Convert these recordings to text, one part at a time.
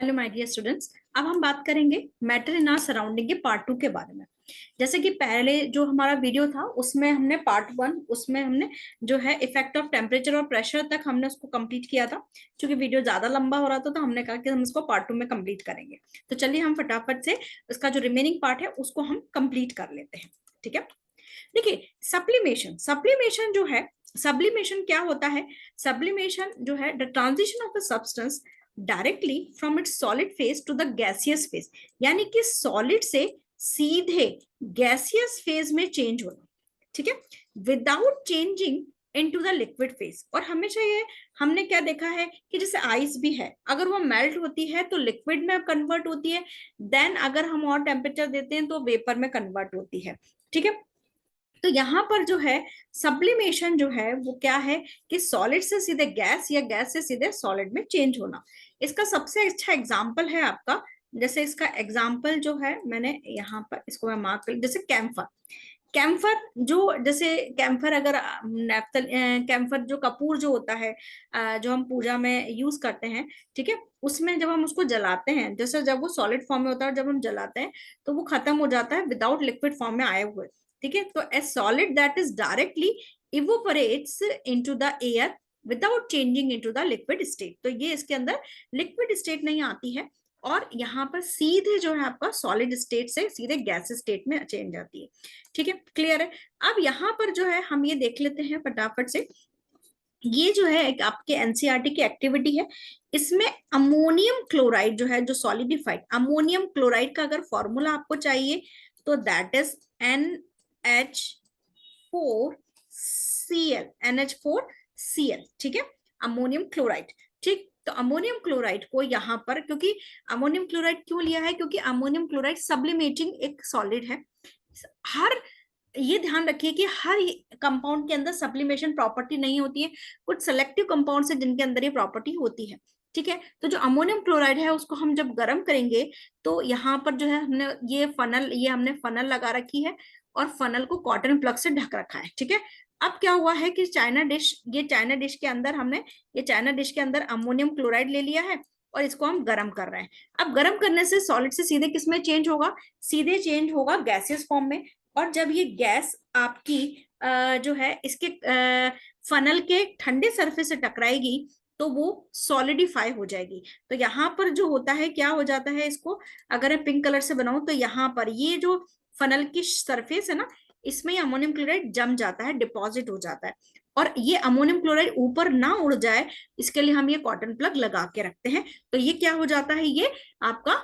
Hello my dear students. अब हम बात करेंगे मैटर इन आवर सराउंडिंग के पार्ट 2 के बारे में। जैसे कि पहले जो हमारा वीडियो था उसमें हमने पार्ट 1 उसमें हमने जो है इफेक्ट ऑफ टेम्परेचर और प्रेशर तक हमने उसको कंप्लीट किया था। क्योंकि वीडियो ज्यादा लंबा हो रहा था तो हमने कहा कि हम इसको पार्ट 2 में कंप्लीट करेंगे। तो चलिए हम फटाफट से उसका जो रिमेनिंग पार्ट है उसको हम कंप्लीट कर लेते हैं। ठीक है, देखिए सब्लिमेशन सब्लिमेशन जो है, सब्लिमेशन क्या होता है? सब्लिमेशन जो है the transition of a substance directly from its solid phase two the gaseous phase, यानी कि सॉलिड से सीधे गैसियस फेज में चेंज होना। ठीक है, without changing into the liquid phase. और हमेशा ये हमने क्या देखा है कि जैसे आइस भी है, अगर वो मेल्ट होती है तो लिक्विड में कन्वर्ट होती है, देन अगर हम और टेम्परेचर देते हैं तो वेपर में कन्वर्ट होती है। ठीक है, तो यहाँ पर जो है सब्लिमेशन जो है वो क्या है कि सॉलिड से सीधे गैस या गैस से सीधे सॉलिड में चेंज होना। इसका सबसे अच्छा एग्जांपल है आपका, जैसे इसका एग्जांपल जो है मैंने यहाँ पर इसको मैं मार्क कर, जैसे कैम्फर। कैम्फर जो जैसे कैम्फर अगर नेफ्थल कैम्फर जो कपूर जो होता है, जो हम पूजा में यूज करते हैं, ठीक है, उसमें जब हम उसको जलाते हैं, जैसे जब वो सॉलिड फॉर्म में होता है और जब हम जलाते हैं तो वो खत्म हो जाता है विदाउट लिक्विड फॉर्म में आए हुए। ठीक है, तो a solid that is directly evaporates into the air without changing into the liquid state. तो ये इसके अंदर लिक्विड स्टेट नहीं आती है और यहाँ पर सीधे जो है आपका सॉलिड स्टेट से सीधे गैस स्टेट में चेंज आती है। ठीक है, क्लियर है। अब यहाँ पर जो है हम ये देख लेते हैं फटाफट से, ये जो है एक आपके एनसीईआरटी की एक्टिविटी है। इसमें अमोनियम क्लोराइड जो है, जो सॉलिडिफाइड अमोनियम क्लोराइड का अगर फॉर्मूला आपको चाहिए तो दैट इज NH4Cl, NH4Cl। ठीक है, अमोनियम क्लोराइड। ठीक, तो अमोनियम क्लोराइड को यहाँ पर, क्योंकि अमोनियम क्लोराइड क्यों लिया है, क्योंकि अमोनियम क्लोराइड सब्लिमेटिंग एक सॉलिड है। हर ये ध्यान रखिए कि हर कंपाउंड के अंदर सब्लिमेशन प्रॉपर्टी नहीं होती है, कुछ सेलेक्टिव कंपाउंड है जिनके अंदर ये प्रॉपर्टी होती है। ठीक है, तो जो अमोनियम क्लोराइड है उसको हम जब गर्म करेंगे तो यहाँ पर जो है हमने ये हमने फनल लगा रखी है और फनल को कॉटन प्लग से ढक रखा है। ठीक है, अब क्या हुआ है कि चाइना डिश के अंदर हमने ये चाइना डिश के अंदर अमोनियम क्लोराइड ले लिया है और इसको हम गर्म कर रहे हैं। अब गर्म करने से सॉलिड से सीधे किसमें चेंज होगा? सीधे चेंज होगा गैसियस फॉर्म में। और जब ये गैस आपकी जो है इसके फनल के ठंडे सरफेस से टकराएगी तो वो सॉलिडिफाई हो जाएगी। तो यहाँ पर जो होता है, क्या हो जाता है, इसको अगर मैं पिंक कलर से बनाऊं तो यहाँ पर ये जो फनल की सरफेस है ना, इसमें अमोनियम क्लोराइड जम जाता है, डिपॉजिट हो जाता है। और ये अमोनियम क्लोराइड ऊपर ना उड़ जाए इसके लिए हम ये कॉटन प्लग लगा के रखते हैं। तो ये क्या हो जाता है, ये आपका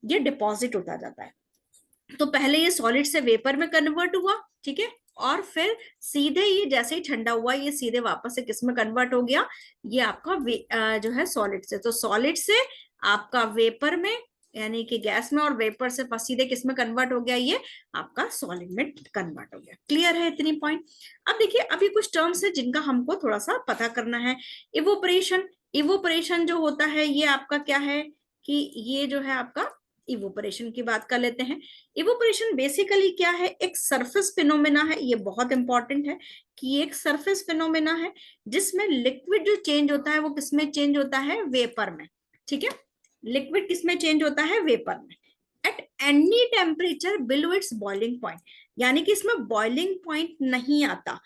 ये डिपॉजिट होता जाता है। तो पहले ये सॉलिड से वेपर में कन्वर्ट हुआ, ठीक है, और फिर सीधे ये जैसे ही ठंडा हुआ ये सीधे वापस से किस में कन्वर्ट हो गया, ये आपका जो है सॉलिड से, तो सॉलिड से आपका वेपर में यानी कि गैस में, और वेपर से सीधे किस में कन्वर्ट हो गया, ये आपका सॉलिड में कन्वर्ट हो गया। क्लियर है इतनी पॉइंट? अब देखिए अभी कुछ टर्म्स है जिनका हमको थोड़ा सा पता करना है। इवोपरेशन, इवोपरेशन जो होता है ये आपका क्या है कि ये जो है आपका इवोपरेशन की बात कर लेते हैं। इवोपरेशन बेसिकली क्या है, एक सरफेस फिनोमेना है, ये बहुत इंपॉर्टेंट है कि ये एक सरफेस फिनोमेना है जिसमें लिक्विड जो चेंज होता है वो किसमें चेंज होता है, वेपर में। ठीक है, लिक्विड किसमें चेंज होता है, वेपर में, at any temperature below it's boiling point. यानी कि इसमें बॉइलिंग पॉइंट नहीं आता,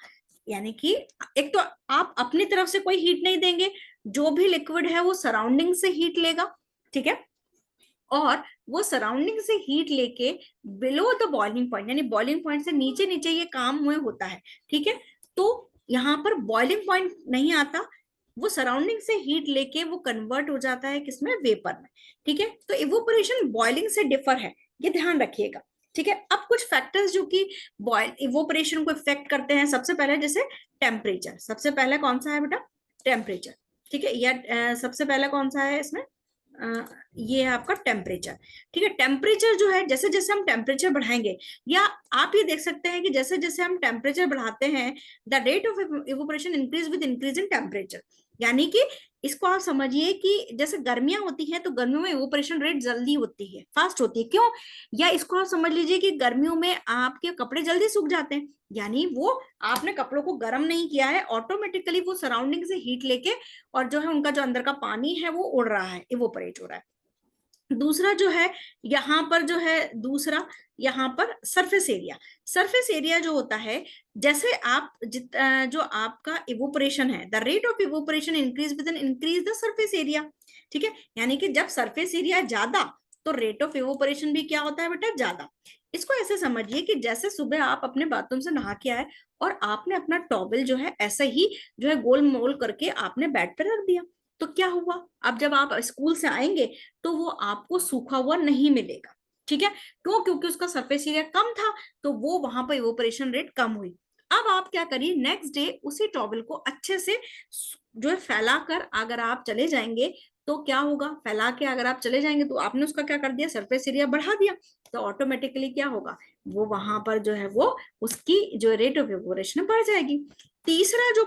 यानी कि एक तो आप अपनी तरफ से कोई हीट नहीं देंगे, जो भी लिक्विड है वो सराउंडिंग से हीट लेगा। ठीक है, और वो सराउंडिंग से हीट लेके बिलो द बॉइलिंग पॉइंट, यानी बॉइलिंग पॉइंट से नीचे नीचे ये काम हुए होता है। ठीक है, तो यहाँ पर बॉइलिंग पॉइंट नहीं आता, वो सराउंडिंग से हीट लेके वो कन्वर्ट हो जाता है किसमें, वेपर में। ठीक है, तो इवोपरेशन बॉइलिंग से डिफर है, ये ध्यान रखिएगा। ठीक है, अब कुछ फैक्टर्स जो कि बॉइल इवोपरेशन को इफेक्ट करते हैं, सबसे पहले जैसे टेम्परेचर, सबसे पहले कौन सा है बेटा, टेम्परेचर। ठीक है, या सबसे पहले कौन सा है इसमें, ये है आपका टेम्परेचर। ठीक है, टेम्परेचर जो है जैसे जैसे हम टेम्परेचर बढ़ाएंगे, या आप ये देख सकते हैं कि जैसे जैसे हम टेम्परेचर बढ़ाते हैं the rate of evaporation increase with increase in temperature. यानी कि इसको आप समझिए कि जैसे गर्मियां होती हैं तो गर्मियों में इवोपरेशन रेट जल्दी होती है, फास्ट होती है, क्यों? या इसको आप समझ लीजिए कि गर्मियों में आपके कपड़े जल्दी सूख जाते हैं, यानी वो आपने कपड़ों को गर्म नहीं किया है, ऑटोमेटिकली वो सराउंडिंग से हीट लेके और जो है उनका जो अंदर का पानी है वो उड़ रहा है, इवोपरेट हो रहा है। दूसरा जो है यहाँ पर जो है, दूसरा यहाँ पर सरफेस एरिया। सरफेस एरिया जो होता है, जैसे आप जो आपका इवोपरेशन है, the rate of evaporation increase with an increase the surface area. ठीक है, यानी कि जब सरफेस एरिया ज्यादा तो रेट ऑफ इवोपरेशन भी क्या होता है बेटा, ज्यादा। इसको ऐसे समझिए कि जैसे सुबह आप अपने बाथरूम से नहा के आए और आपने अपना टॉवल जो है ऐसे ही जो है गोल मोल करके आपने बेड पे रख दिया, तो क्या हुआ, अब जब आप स्कूल से आएंगे तो वो आपको सूखा हुआ नहीं मिलेगा। ठीक है, क्यों? क्योंकि उसका सरफेस एरिया कम था, तो वो वहां पर इवोपरेशन रेट कम हुई। अब आप क्या करिए, नेक्स्ट डे उसी टॉवल को अच्छे से जो है फैला कर अगर आप चले जाएंगे तो क्या होगा, फैला के अगर आप चले जाएंगे तो आपने उसका क्या कर दिया, सरफेस एरिया बढ़ा दिया, तो ऑटोमेटिकली क्या होगा, वो वहां पर जो है वो उसकी जो रेट ऑफ इवोपरेशन बढ़ जाएगी। तीसरा जो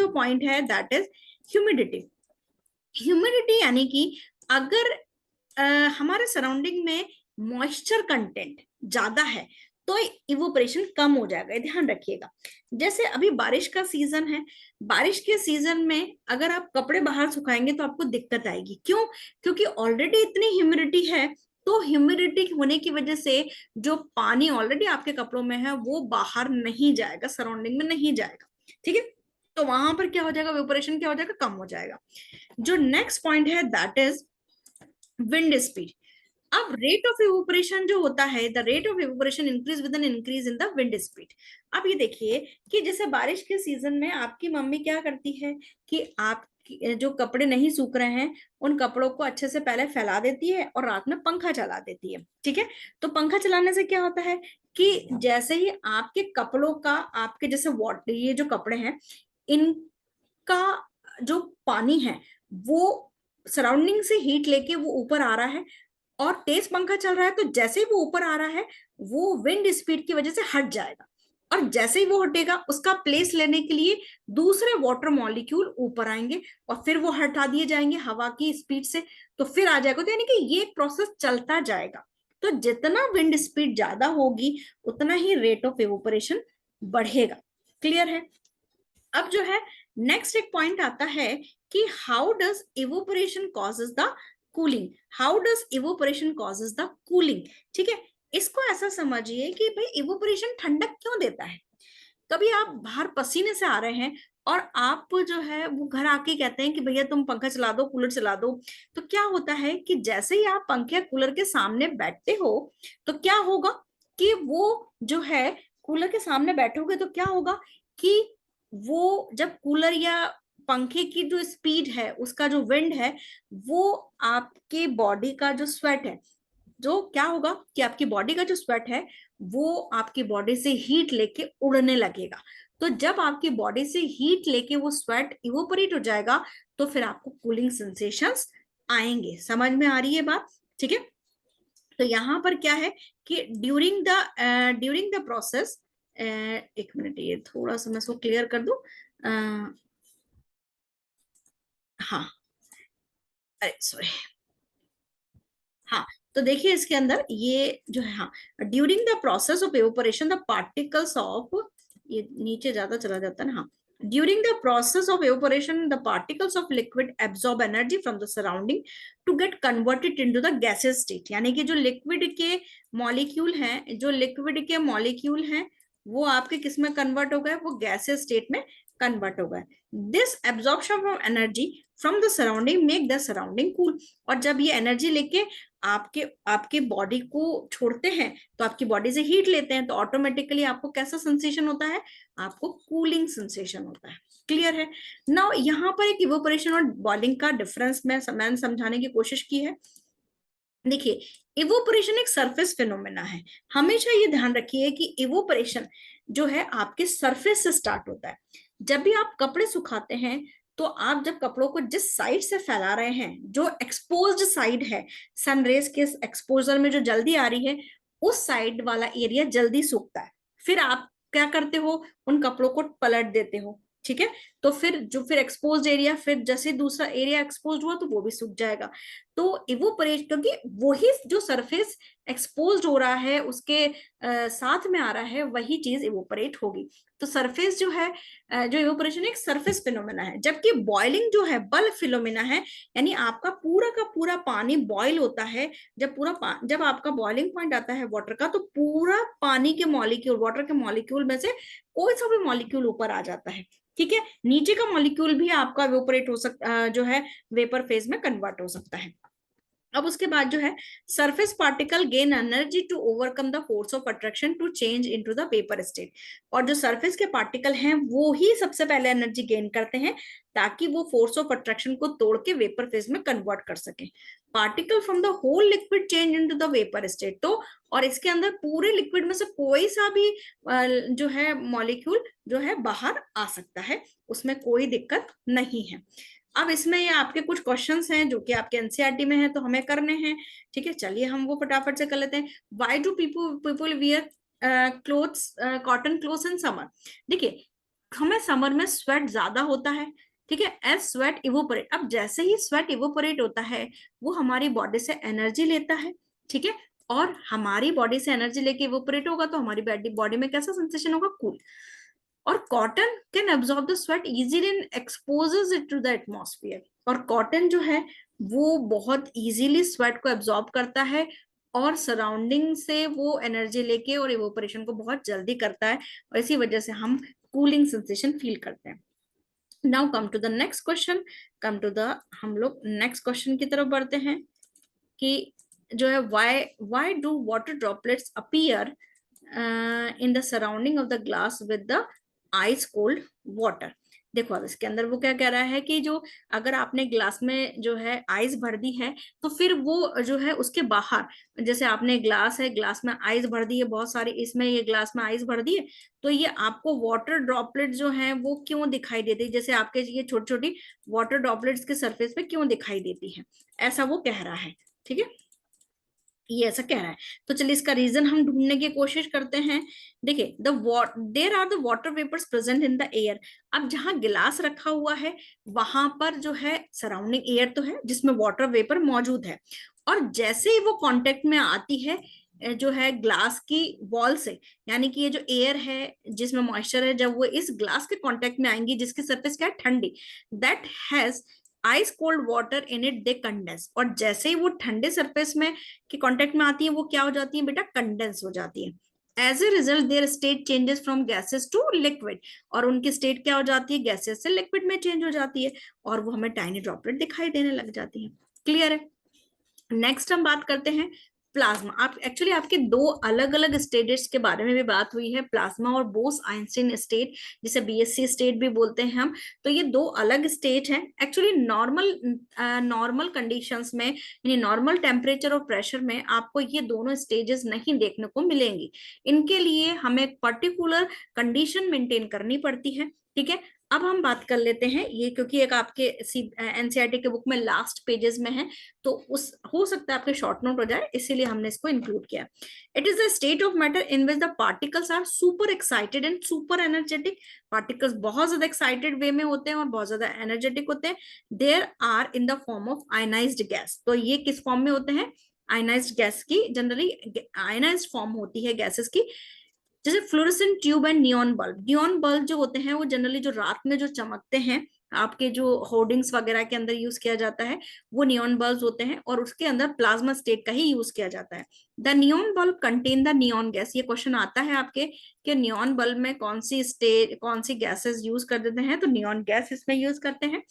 पॉइंट है दैट इज ह्यूमिडिटी। ह्यूमिडिटी यानी कि अगर हमारे सराउंडिंग में मॉइस्चर कंटेंट ज्यादा है तो इवोपरेशन कम हो जाएगा, ये ध्यान रखिएगा। जैसे अभी बारिश का सीजन है, बारिश के सीजन में अगर आप कपड़े बाहर सुखाएंगे तो आपको दिक्कत आएगी, क्यों? क्योंकि ऑलरेडी इतनी ह्यूमिडिटी है, तो ह्यूमिडिटी होने की वजह से जो पानी ऑलरेडी आपके कपड़ों में है वो बाहर नहीं जाएगा, सराउंडिंग में नहीं जाएगा। ठीक है, तो वहां पर क्या हो जाएगा, इवोपरेशन क्या हो जाएगा, कम हो जाएगा। जो नेक्स्ट पॉइंट है दैट इज विंड स्पीड। अब रेट ऑफ इवोपरेशन जो होता है, the rate of evaporation increase with an increase in the wind speed. अब ये देखिए कि जैसे बारिश के सीजन में आपकी मम्मी क्या करती है कि आप जो कपड़े नहीं सूख रहे हैं उन कपड़ों को अच्छे से पहले फैला देती है और रात में पंखा चला देती है। ठीक है, तो पंखा चलाने से क्या होता है कि जैसे ही आपके कपड़ों का, आपके जैसे वाटर, ये जो कपड़े हैं इनका जो पानी है वो सराउंडिंग से हीट लेके वो ऊपर आ रहा है, और तेज पंखा चल रहा है तो जैसे ही वो ऊपर आ रहा है वो विंड स्पीड की वजह से हट जाएगा, और जैसे ही वो हटेगा उसका प्लेस लेने के लिए दूसरे वाटर मॉलिक्यूल ऊपर आएंगे और फिर वो हटा दिए जाएंगे हवा की स्पीड से, तो फिर आ जाएगा। तो यानी कि ये प्रोसेस चलता जाएगा, तो जितना विंड स्पीड ज्यादा होगी उतना ही रेट ऑफ इवोपरेशन बढ़ेगा। क्लियर है? अब जो है नेक्स्ट एक पॉइंट आता है कि how does evaporation causes the cooling. How does evaporation causes the cooling. ठीक है, इसको ऐसा समझिए कि भाई इवोपरेशन ठंडक क्यों देता है। कभी आप बाहर पसीने से आ रहे हैं और आप जो है वो घर आके कहते हैं कि भैया तुम पंखा चला दो, कूलर चला दो, तो क्या होता है कि जैसे ही आप पंखे कूलर के सामने बैठते हो तो क्या होगा कि वो जो है कूलर के सामने बैठोगे तो क्या होगा कि वो जब कूलर या पंखे की जो स्पीड है, उसका जो विंड है, वो आपके बॉडी का जो स्वेट है, जो क्या होगा कि आपकी बॉडी का जो स्वेट है वो आपकी बॉडी से हीट लेके उड़ने लगेगा। तो जब आपकी बॉडी से हीट लेके वो स्वेट इवोपरेट हो जाएगा तो फिर आपको कूलिंग सेंसेशंस आएंगे। समझ में आ रही है बात? ठीक है, तो यहाँ पर क्या है कि ड्यूरिंग द प्रोसेस, एक मिनट ये थोड़ा सा मैं इसको क्लियर कर दूं। हाँ, अरे सॉरी, हाँ, तो देखिए इसके अंदर ये जो है, हाँ, during the process of evaporation the particles of, ये नीचे ज्यादा चला जाता है ना, हाँ, during the process of evaporation the particles of liquid absorb energy from the surrounding to get converted into the gases state. यानी कि जो लिक्विड के मॉलिक्यूल हैं, जो लिक्विड के मॉलिक्यूल हैं वो आपके किस में कन्वर्ट हो गए, वो गैसेस स्टेट में कन्वर्ट हो गए। This absorption of energy from the surrounding make the surrounding cool. और जब ये एनर्जी लेके आपके आपके बॉडी को छोड़ते हैं तो आपकी बॉडी से हीट लेते हैं, तो ऑटोमेटिकली आपको कैसा सेंसेशन होता है, आपको कूलिंग सेंसेशन होता है। क्लियर है? नाउ यहाँ पर एक इवोपरेशन और बॉइलिंग का डिफरेंस मैंने समझाने की कोशिश की है। देखिए, इवोपरेशन एक सरफेस फिनोमेना है। हमेशा ये ध्यान रखिए कि इवोपरेशन जो है आपके सरफेस से स्टार्ट होता है। जब भी आप कपड़े सुखाते हैं तो आप जब कपड़ों को जिस साइड से फैला रहे हैं, जो एक्सपोज्ड साइड है, सन रेज के एक्सपोजर में जो जल्दी आ रही है, उस साइड वाला एरिया जल्दी सूखता है। फिर आप क्या करते हो, उन कपड़ों को पलट देते हो। ठीक है, तो फिर एक्सपोज्ड एरिया, फिर जैसे दूसरा एरिया एक्सपोज हुआ तो वो भी सूख जाएगा। तो इवोपरेशन, क्योंकि वही जो सरफेस एक्सपोज्ड हो रहा है, उसके साथ में आ रहा है, वही चीज इवोपरेट होगी। तो सरफेस जो है, जो इवोपरेशन एक सरफेस फिनोमेना है, जबकि बॉइलिंग जो है बल्क फिनोमेना है, यानी आपका पूरा का पूरा पानी बॉयल होता है। जब आपका बॉइलिंग पॉइंट आता है वाटर का, तो पूरा पानी के मॉलिक्यूल, वाटर के मॉलिक्यूल में से कोई सा भी मॉलिक्यूल ऊपर आ जाता है, ठीक है। नीचे का मॉलिक्यूल भी आपका इवोपरेट हो सकता, जो है वेपर फेज में कन्वर्ट हो सकता है। अब उसके बाद जो है, surface particle gain energy to overcome the force of attraction to change into the vapour state. और जो सरफेस के पार्टिकल हैं वो ही सबसे पहले एनर्जी गेन करते हैं, ताकि वो फोर्स ऑफ अट्रैक्शन को तोड़ के वेपर फेज में कन्वर्ट कर सके। Particle from the whole liquid change into the vapour state. तो और इसके अंदर पूरे लिक्विड में से कोई सा भी जो है मॉलिक्यूल जो है बाहर आ सकता है, उसमें कोई दिक्कत नहीं है। अब इसमें ये आपके कुछ क्वेश्चंस हैं जो कि आपके एनसीईआरटी में है, तो हमें करने हैं, ठीक है। चलिए हम वो फटाफट से कर लेते हैं। Why do people wear clothes, cotton clothes in summer? देखिए, हमें समर में स्वेट ज्यादा होता है, ठीक है। एज स्वेट इवोपरेट, अब जैसे ही स्वेट इवोपरेट होता है, वो हमारी बॉडी से एनर्जी लेता है, ठीक है। और हमारी बॉडी से एनर्जी लेके इवोपरेट होगा, तो हमारी बॉडी में कैसा सेंसेशन होगा? कूल। और cotton can absorb the sweat easily and exposes it to the atmosphere. और कॉटन जो है वो बहुत इजीली स्वेट को एब्जॉर्ब करता है, और सराउंडिंग से वो एनर्जी लेके और इवोपरेशन को बहुत जल्दी करता है, और इसी वजह से हम कूलिंग सेंसेशन फील करते हैं। Now come to the next question, हम लोग नेक्स्ट क्वेश्चन की तरफ बढ़ते हैं कि जो है, why do water droplets appear in the surrounding of the glass with the ice cold water? देखो, अब इसके अंदर वो क्या कह रहा है कि जो अगर आपने ग्लास में जो है आइस भर दी है, तो फिर वो जो है उसके बाहर, जैसे आपने ग्लास है, ग्लास में आइस भर दी है बहुत सारी, इसमें ये ग्लास में आइस भर दी है, तो ये आपको वाटर ड्रॉपलेट जो है वो क्यों दिखाई देती है, जैसे आपके ये छोटी छोटी वाटर ड्रॉपलेट्स के सरफेस पे क्यों दिखाई देती है, ऐसा वो कह रहा है, ठीक है। ये ऐसा कह रहा है। तो चलिए इसका रीजन हम ढूंढने की कोशिश करते हैं। देखिए, there are the water vapours present in the air. अब जहां गिलास रखा हुआ है, वहां पर जो है सराउंडिंग एयर तो है जिसमें वाटर वेपर मौजूद है, और जैसे ही वो कांटेक्ट में आती है जो है ग्लास की वॉल से, यानी कि ये जो एयर है जिसमें मॉइस्चर है, जब वो इस ग्लास के कांटेक्ट में आएंगी, जिसकी सरफेस क्या है? ठंडी, that has ice cold water in it, they condense. और जैसे ही वो ठंडे सरफेस में के कांटेक्ट में आती है, वो क्या हो जाती है बेटा? कंडेंस हो जाती है। As a result their state changes from gases to liquid. और उनकी स्टेट क्या हो जाती है? गैसेस से लिक्विड में चेंज हो जाती है, और वो हमें टाइनी ड्रॉपलेट दिखाई देने लग जाती है। क्लियर है? नेक्स्ट हम बात करते हैं प्लाज्मा। आप एक्चुअली आपके दो अलग अलग स्टेट्स के बारे में भी बात हुई है, प्लाज्मा और बोस आइंस्टीन स्टेट, जिसे बीएससी स्टेट भी बोलते हैं हम। तो ये दो अलग स्टेट हैं। एक्चुअली नॉर्मल कंडीशंस में, यानी नॉर्मल टेम्परेचर और प्रेशर में आपको ये दोनों स्टेजेस नहीं देखने को मिलेंगी। इनके लिए हमें एक पर्टिकुलर कंडीशन मेंटेन करनी पड़ती है, ठीक है। अब हम बात कर लेते हैं ये, क्योंकि एक आपके एनसीईआरटी के बुक में लास्ट पेजेस में है, तो उस हो सकता है आपके शॉर्ट नोट हो जाए, इसीलिए हमने इसको इंक्लूड किया। It is a state of matter in which the particles are super excited and super energetic. Particles बहुत ज्यादा एक्साइटेड वे में होते हैं और बहुत ज्यादा एनर्जेटिक होते हैं। There are in the form of ionised gas. तो ये किस फॉर्म में होते हैं? आयनाइज्ड गैस की, जनरली आयनाइज्ड फॉर्म होती है गैसेस की। जैसे fluorescent tube and neon bulb. Neon bulb जो होते हैं वो जनरली जो रात में जो चमकते हैं, आपके जो होर्डिंग्स वगैरह के अंदर यूज किया जाता है, वो नियॉन बल्ब होते हैं, और उसके अंदर प्लाज्मा स्टेट का ही यूज किया जाता है। The neon bulb contain the neon gas. ये क्वेश्चन आता है आपके कि नियॉन बल्ब में कौन सी गैसेस यूज कर देते हैं, तो नियॉन गैस इसमें यूज करते हैं,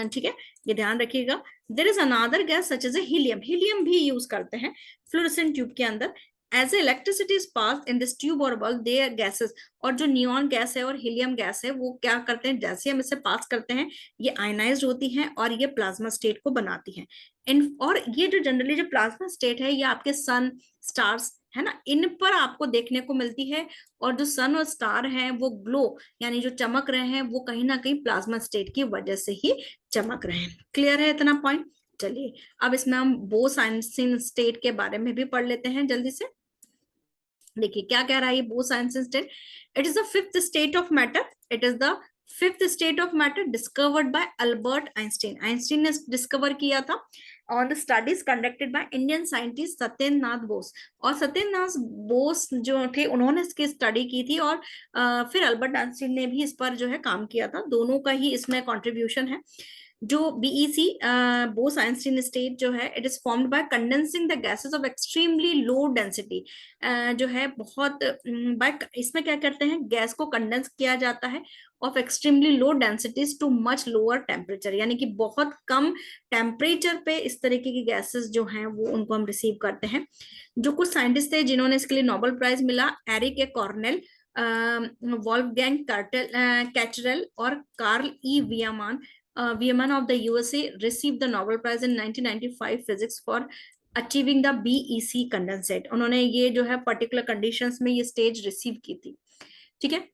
ठीक है। ये ध्यान रखिएगा। There is another gas such as a helium. Helium भी यूज करते हैं फ्लोरेसेंट ट्यूब के अंदर। As electricity is pass in this tube और बल्ब, दे आर गैसेस। और जो नियॉन गैस है और हीलियम गैस है, वो क्या करते हैं? जैसे हम इसे पास करते हैं, ये आयनाइज्ड होती हैं और ये प्लाज्मा स्टेट को बनाती हैं। और ये जो जनरली जो प्लाज्मा स्टेट है, ये आपके सन, स्टार्स है ना, इन पर आपको देखने को मिलती है। और जो सन और स्टार हैं वो ग्लो, यानी जो चमक रहे हैं, वो कहीं ना कहीं प्लाज्मा स्टेट की वजह से ही चमक रहे हैं। क्लियर है इतना पॉइंट? चलिए अब इसमें हम बोस-आइंस्टीन स्टेट के बारे में भी पढ़ लेते हैं जल्दी से। देखिए क्या कह रहा है ये Bose Einstein state. It is the fifth state of matter. It is the fifth state of matter discovered by Albert Einstein, Einstein ने डिस्कवर किया था on the studies conducted by Indian scientist Satyendra Nath Bose. और सत्येंद्र नाथ बोस जो थे उन्होंने इसकी स्टडी की थी, और फिर अल्बर्ट आइंस्टीन ने भी इस पर जो है काम किया था, दोनों का ही इसमें कंट्रीब्यूशन है। जो बीईसी बोस आइंस्टीन स्टेट जो है, it is formed by condensing the gases of extremely low density, जो है बहुत बाय इसमें क्या करते हैं, गैस को कंडेंस किया जाता है of extremely low densities too much lower temperature, यानी कि बहुत कम टेम्परेचर पे इस तरीके की गैसेस जो हैं वो उनको हम रिसीव करते हैं। जो कुछ साइंटिस्ट थे जिन्होंने इसके लिए नोबेल प्राइज मिला, Eric A Cornell, Wolfgang Ketterle और Carl E Wieman, Vietnam of the USA received the Nobel Prize in 1995 physics for achieving the BEC condensate। उन्होंने ये जो है पर्टिकुलर कंडीशंस में ये स्टेज रिसीव की थी। ठीक है,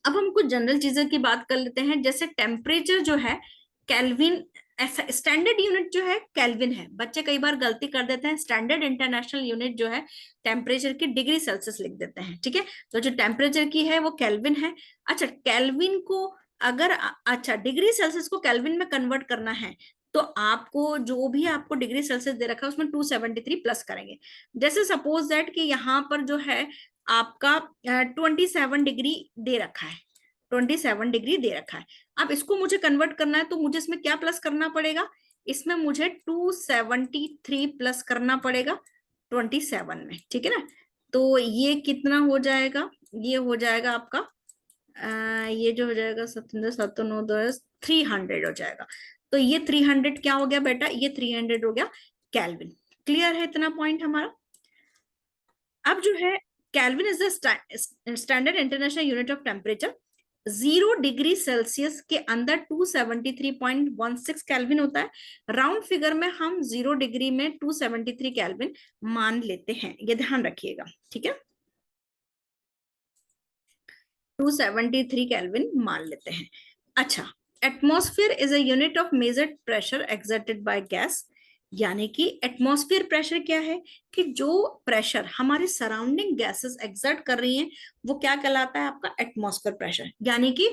अब हम कुछ जनरल चीजों की बात कर लेते हैं, जैसे टेम्परेचर जो है केल्विन, स्टैंडर्ड यूनिट जो है केल्विन है। बच्चे कई बार गलती कर देते हैं, स्टैंडर्ड इंटरनेशनल यूनिट जो है टेम्परेचर की डिग्री सेल्सियस लिख देते हैं। ठीक है, तो जो टेम्परेचर की है वो केल्विन है। अच्छा, केल्विन को अगर अच्छा डिग्री सेल्सियस को केल्विन में कन्वर्ट करना है तो आपको जो भी आपको डिग्री सेल्सियस दे रखा है उसमें 273 प्लस करेंगे। जैसे सपोज दैट कि यहाँ पर जो है आपका 27 डिग्री दे रखा है, 27 डिग्री दे रखा है। अब इसको मुझे कन्वर्ट करना है तो मुझे इसमें क्या प्लस करना पड़ेगा, इसमें मुझे 273 प्लस करना पड़ेगा 27 में। ठीक है ना, तो ये कितना हो जाएगा, ये हो जाएगा आपका ये जो हो जाएगा 300 हो जाएगा। तो ये 300 क्या हो गया बेटा, ये 300 हो गया केल्विन। क्लियर है इतना पॉइंट हमारा। अब जो है kelvin is the standard international unit of temperature. 0 degree Celsius के अंदर 273.16 केल्विन होता है। राउंड फिगर में हम 0 डिग्री में 273 केल्विन मान लेते हैं, ये ध्यान रखिएगा। ठीक है, 273 केल्विन मान लेते हैं। अच्छा, atmosphere is a unit of measured pressure exerted by gas, यानी कि एटमॉस्फेयर प्रेशर क्या है कि जो प्रेशर हमारे सराउंडिंग गैसेस एक्सर्ट कर रही हैं वो क्या कहलाता है, आपका एटमॉस्फेयर प्रेशर। यानी कि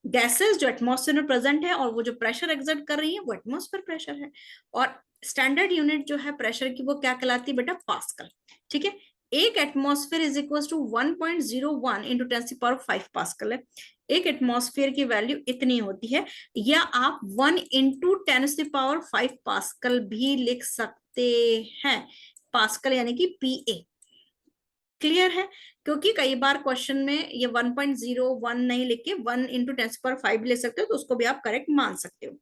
गैसेस जो एटमॉस्फेयर में प्रेजेंट है और वो जो प्रेशर एक्सर्ट कर रही है वो एटमॉस्फेयर प्रेशर है। और स्टैंडर्ड यूनिट जो है प्रेशर की वो क्या कहलाती है बेटा, पास्कल। ठीक है, एक atmosphere is equal to 1.01 into 10⁵ pascal है। एक एटमॉस्फेयर की वैल्यू इतनी होती है, या आप 1 इंटू 10⁵ पास्कल भी लिख सकते हैं, पास्कल यानी कि पीए। क्लियर है, क्योंकि कई बार क्वेश्चन में ये 1.01 नहीं लिख के 1 इंटू 10⁵ भी ले सकते हो, तो उसको भी आप करेक्ट मान सकते हो।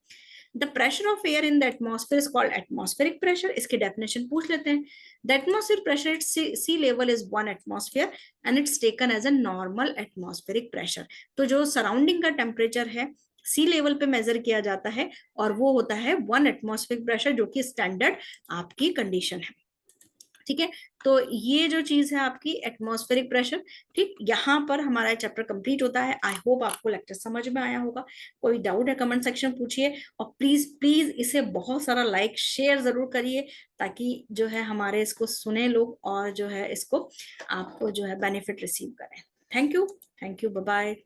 The pressure of air in the atmosphere is called atmospheric pressure. इसकी डेफिनेशन पूछ लेते हैं। The atmosphere pressure at sea level is 1 atmosphere and it's taken as a normal atmospheric pressure. तो जो सराउंडिंग का टेम्परेचर है सी लेवल पे major किया जाता है और वो होता है 1 एटमॉस्फेरिक प्रेशर, जो कि स्टैंडर्ड आपकी कंडीशन है। ठीक है, तो ये जो चीज है आपकी एटमॉस्फेरिक प्रेशर। ठीक, यहाँ पर हमारा चैप्टर कंप्लीट होता है। आई होप आपको लेक्चर समझ में आया होगा। कोई डाउट है कमेंट सेक्शन पूछिए, और प्लीज प्लीज इसे बहुत सारा लाइक शेयर जरूर करिए, ताकि जो है हमारे इसको सुने लोग और जो है इसको आपको जो है बेनिफिट रिसीव करें। Thank you, bye bye.